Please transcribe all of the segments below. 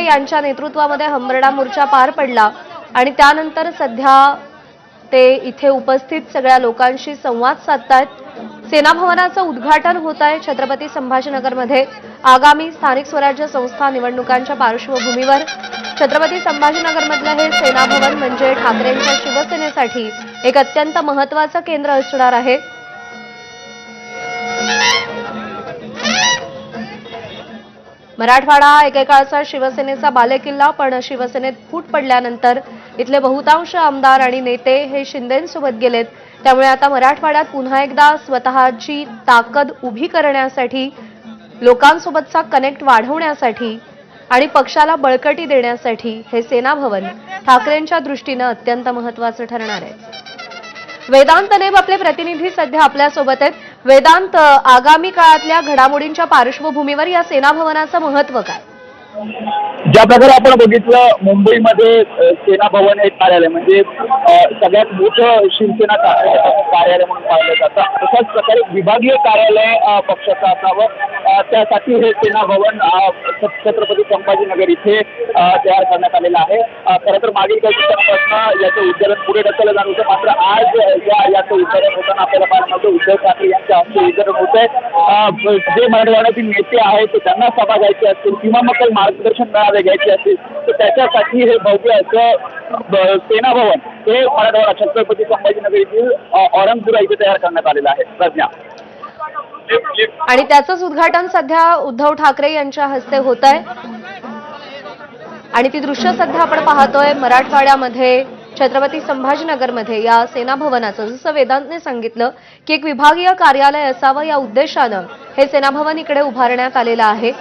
यांच्या नेतृत्वामध्ये हंबरडा मोर्चा पार पडला आणि त्यानंतर सध्या ते इथे उपस्थित सगळ्या लोकांशी संवाद साधतायत। सेना भवनाचं उद्घाटन होत आहे छत्रपती संभाजीनगरमध्ये। आगामी स्थानिक स्वराज्य संस्था निवडणुकांच्या पार्श्वभूमीवर छत्रपती संभाजीनगरमधलं हे सेना भवन म्हणजे ठाकरेंच्या शिवसेनेसाठी एक अत्यंत महत्त्वाचं केंद्र असणार आहे। मराठवाडा एकेकाळचा शिवसेनेचा बालेकिल्ला, पण शिवसेनेत फूट पडल्यानंतर इथले बहुतांश आमदार आणि नेते हे शिंदेंसोबत गेलेत। त्यामुळे आता मराठवाड्यात पुन्हा एकदा स्वतःची ताकद उभी करण्यासाठी, लोकांसोबतचा कनेक्ट वाढवण्यासाठी आणि पक्षाला बळकटी देण्यासाठी हे सेना भवन ठाकरेंच्या दृष्टीने अत्यंत महत्त्वाचं ठरणार आहे। वेदांत नेब आपले प्रतिनिधी सध्या आपल्या सोबत आहेत। वेदांत, आगामी काळातल्या घडामोडींच्या पार्श्वभूमीवर या सेना भवनाचं महत्त्व काय? ज्या प्रकारे आपण बघितलं, मुंबईमध्ये सेना भवन हे कार्यालय म्हणजे सगळ्यात मोठं शिवसेना कार्यालय म्हणून पाहिलं जातं। तशाच प्रकारे विभागीय कार्यालय पक्षाचं असावं, त्यासाठी हे सेना भवन छत्रपती संभाजीनगर इथे तयार करण्यात आलेलं आहे। खरं तर मागील काही दिवसांपासून याचं उद्घाटन पुढे ढकललं जात होतं, मात्र आज याचं उद्घाटन होताना आपल्याला पाहायला मिळतं उद्धव ठाकरे यांच्या हस्ते उद्घाटन होत आहे। जे मराठवाड्यातील नेते आहेत त्यांना सभा घ्यायची असतील किंवा मग काही मार्गदर्शन मेळावे घ्यायचे असतील तर त्याच्यासाठी हे भव्य असं सेना भवन हे मराठवाडा छत्रपती संभाजीनगर येथील औरंगपुरा इथे तयार करण्यात आलेलं आहे। प्रज्ञा, आणि त्याचंच उद्घाटन सध्या उद्धव ठाकरे यांच्या हस्ते होत आहे आणि ती दृश्य सध्या आपण पाहतोय मराठवाड्यामध्ये छत्रपती संभाजीनगरमध्ये या सेना भवनाचं। जसं वेदांतने सांगितलं की एक विभागीय कार्यालय असावं या उद्देशानं हे सेना भवन इकडे उभारण्यात आलेलं आहे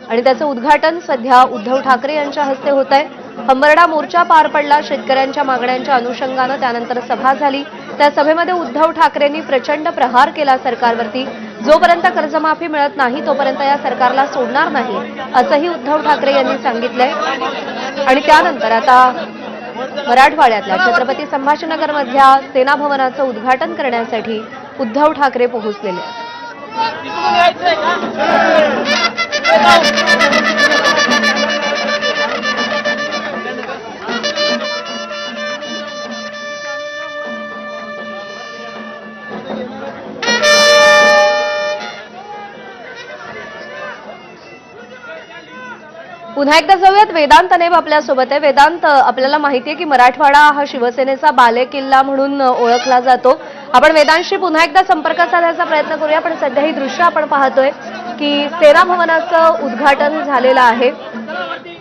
आणि त्याचं उद्घाटन सध्या उद्धव ठाकरे यांच्या हस्ते होत आहे। हंबरडा मोर्चा पार पडला शेतकऱ्यांच्या मागण्यांच्या अनुषंगानं, त्यानंतर सभा झाली। त्या सभेमध्ये उद्धव ठाकरेंनी प्रचंड प्रहार केला सरकारवरती। जोपर्यंत कर्जमाफी मिळत नाही तोपर्यंत या सरकारला सोडणार नाही असंही उद्धव ठाकरे यांनी सांगितलंय। आणि त्यानंतर आता मराठवाड्यातल्या छत्रपती संभाजीनगरमधल्या सेना भवनाचं उद्घाटन करण्यासाठी उद्धव ठाकरे पोहोचलेले आहेत। पुन्हा एकदा जाऊयात, वेदांत नेब आपल्या सोबत आहे। वेदांत, आपल्याला माहिती आहे की मराठवाडा हा शिवसेनेचा बालेकिल्ला म्हणून ओळखला जातो। आपण वेदांतशी पुन्हा एकदा संपर्क साधायचा प्रयत्न करूया, पण सध्या ही दृश्य आपण पाहतोय की सेना भवनाचं उद्घाटन झालेलं आहे।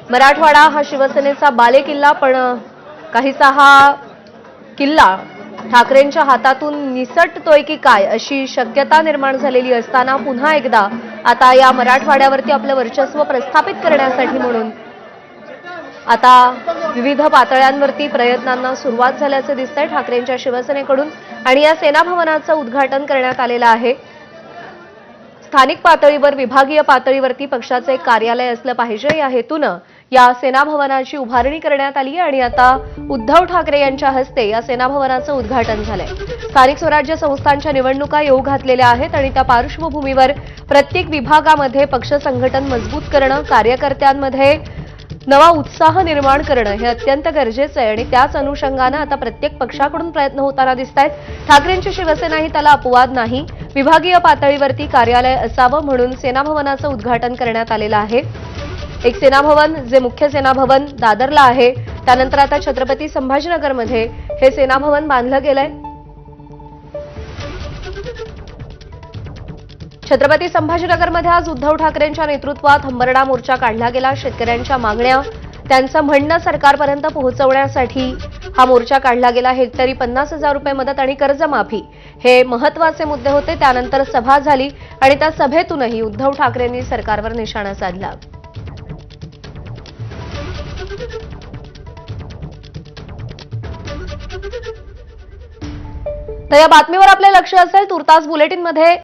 मराठवाडा हा शिवसेनेचा बालेकिल्ला, पण काहीसा हा किल्ला ठाकरेंच्या हातातून निसटतोय की काय अशी शक्यता निर्माण झालेली असताना पुन्हा एकदा आता या मराठवाड्यावरती आपलं वर्चस्व प्रस्थापित करण्यासाठी म्हणून आता विविध पातळ्यांवरती प्रयत्नांना सुरुवात झाल्याचं दिसतंय ठाकरेंच्या शिवसेनेकडून आणि या सेना भवनाचं उद्घाटन करण्यात आलेलं आहे। स्थानिक पातळीवर, विभागीय पातळीवरती पक्षाचं एक कार्यालय असलं पाहिजे या हेतूनं या सेना भवनाची उभारणी करण्यात आली आणि आता उद्धव ठाकरे यांच्या हस्ते या सेना भवनाचं उद्घाटन झालंय। स्थानिक स्वराज्य संस्थांच्या निवडणुका येऊ घातलेल्या आहेत आणि त्या पार्श्वभूमीवर प्रत्येक विभागामध्ये पक्ष संघटन मजबूत करणं, कार्यकर्त्यांमध्ये नवा उत्साह निर्माण करणं हे अत्यंत गरजेचं आहे आणि त्याच अनुषंगानं आता प्रत्येक पक्षाकडून प्रयत्न होताना दिसतायत। ठाकरेंची शिवसेनाही त्याला अपवाद नाही। विभागीय पातळीवरती कार्यालय असावं म्हणून सेना भवनाचं उद्घाटन करण्यात आलेलं आहे। एक सेना भवन जे मुख्य सेना भवन दादरला आहे, त्यानंतर आता छत्रपती संभाजीनगरमध्ये हे सेना भवन बांधलं गेलंय। छत्रपती संभाजीनगरमध्ये आज उद्धव ठाकरेंच्या नेतृत्वात हंबरडा मोर्चा काढला गेला। शेतकऱ्यांच्या मागण्या, त्यांचं म्हणणं सरकारपर्यंत पोहोचवण्यासाठी हा मोर्चा काढला गेला। हेक्टरी 50,000 रुपये मदत आणि कर्जमाफी हे महत्त्वाचे मुद्दे होते। त्यानंतर सभा झाली आणि त्या सभेतूनही उद्धव ठाकरेंनी सरकारवर निशाणा साधला। तर या बातमीवर आपले लक्ष असेल, तुर्तास बुलेटिनमध्ये